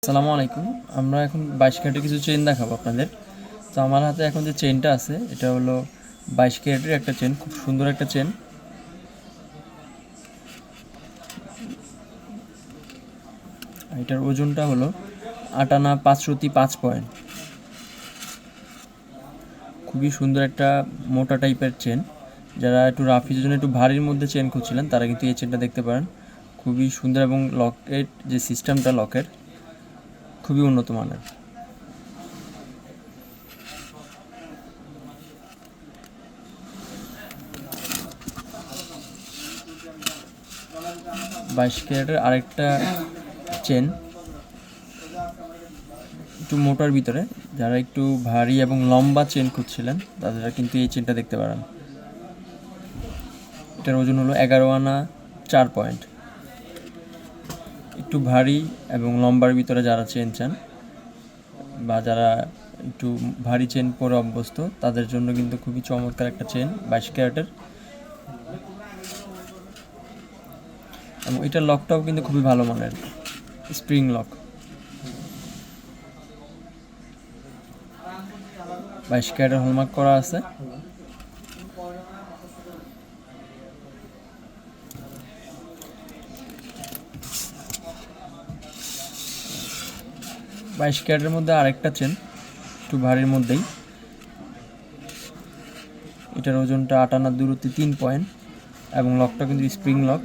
আসসালামু আলাইকুম। আমরা এখন 22 ক্যারেটের কিছু চেইন দেখাবো আপনাদের। তো আমার হাতে এখন যে চেইনটা আছে এটা হলো 22 ক্যারেটের একটা চেইন, খুব সুন্দর একটা চেইন। এটার ওজনটা হলো 8 আনা 505 পয়েন্ট। খুবই সুন্দর একটা মোটা টাইপের চেন। যারা একটু রাফিজের জন্য একটু ভারীর মধ্যে চেন খুঁজছিলেন তারা কিন্তু এই চেনটা দেখতে পারেন। খুবই সুন্দর এবং লকের যে সিস্টেমটা লকের খুবই উন্নত মানের। 22 ক্যারেটের আরেকটা চেন, একটু মোটার ভিতরে। যারা একটু ভারী এবং লম্বা চেন খুঁজছিলেন তারা কিন্তু এই চেনটা দেখতে পারেন। এটার ওজন হলো 11 আনা 4 পয়েন্ট। একটু ভারী এবং লম্বার ভিতরে যারা চেন চান বা যারা একটু ভারী চেন পরে অভ্যস্ত তাদের জন্য কিন্তু খুবই চমৎকার একটা চেন 22 ক্যারেটের। এবং এটার লকটাও কিন্তু খুবই ভালো মানের, স্প্রিং লক। 22 ক্যারেটের হলমার্ক করা আছে। বাইশ ক্যারেটের মধ্যে আরেকটা চেন, একটু ভারীর মধ্যেই। এটার ওজনটা 8 আনা দূরত্বে 3 পয়েন্ট এবং লকটা কিন্তু স্প্রিং লক।